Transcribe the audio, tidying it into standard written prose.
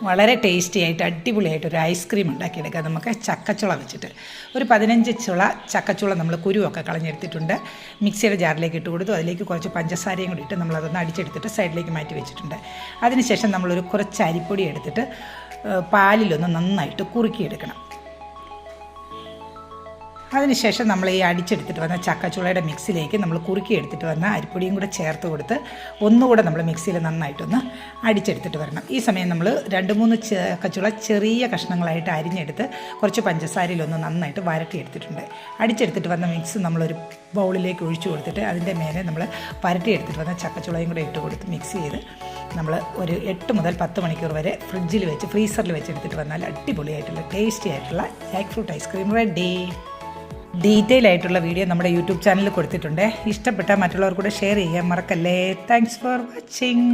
വളരെ ടേസ്റ്റി ആയിട്ട് അടിപൊളിയായിട്ട് ഒരു ഐസ്ക്രീം ഉണ്ടാക്കിയെടുക്കാം നമുക്ക് ചക്കച്ചുള വെച്ചിട്ട്. ഒരു 15 ചുള ചക്കച്ചുള നമ്മൾ കുരുവൊക്കെ കളഞ്ഞെടുത്തിട്ടുണ്ട്. മിക്സിയുടെ ജാറിലേക്ക് ഇട്ട് കൊടുത്തു. അതിലേക്ക് കുറച്ച് പഞ്ചസാരയും കൂടി ഇട്ട് നമ്മളതൊന്ന് അടിച്ചെടുത്തിട്ട് സൈഡിലേക്ക് മാറ്റി വെച്ചിട്ടുണ്ട്. അതിനുശേഷം നമ്മളൊരു കുറച്ച് അരിപ്പൊടി എടുത്തിട്ട് പാലിലൊന്ന് നന്നായിട്ട് കുറുക്കിയെടുക്കണം. അതിനുശേഷം നമ്മൾ ഈ അടിച്ചെടുത്തിട്ട് വന്ന ചക്കച്ചുളയുടെ മിക്സിലേക്ക് നമ്മൾ കുറുക്കി എടുത്തിട്ട് വന്ന അരിപ്പൊടിയും കൂടെ ചേർത്ത് കൊടുത്ത് ഒന്നുകൂടെ നമ്മൾ മിക്സിയിൽ നന്നായിട്ടൊന്ന് അടിച്ചെടുത്തിട്ട് വരണം. ഈ സമയം നമ്മൾ 2-3 ചക്കച്ചുള ചെറിയ കഷ്ണങ്ങളായിട്ട് അരിഞ്ഞെടുത്ത് കുറച്ച് പഞ്ചസാരയിലൊന്ന് നന്നായിട്ട് വരട്ടിയെടുത്തിട്ടുണ്ട്. അടിച്ചെടുത്തിട്ട് വന്ന മിക്സ് നമ്മളൊരു ബൗളിലേക്ക് ഒഴിച്ചു കൊടുത്തിട്ട് അതിൻ്റെ മേലെ നമ്മൾ വരട്ടിയെടുത്തിട്ട് വന്ന ചക്കച്ചുളയും കൂടെ ഇട്ട് കൊടുത്ത് മിക്സ് ചെയ്ത് നമ്മൾ ഒരു 8 മുതൽ 10 മണിക്കൂർ വരെ ഫ്രീസറിൽ വെച്ചെടുത്തിട്ട് വന്നാൽ അടിപൊളിയായിട്ടുള്ള ടേസ്റ്റി ആയിട്ടുള്ള Jack fruit ice cream ready. Detail ആയിട്ടുള്ള വീഡിയോ നമ്മുടെ യൂട്യൂബ് ചാനലിൽ കൊടുത്തിട്ടുണ്ട്. ഇഷ്ടപ്പെട്ടാൽ മറ്റുള്ളവർ കൂടെ ഷെയർ ചെയ്യാൻ മറക്കല്ലേ. Thanks for watching.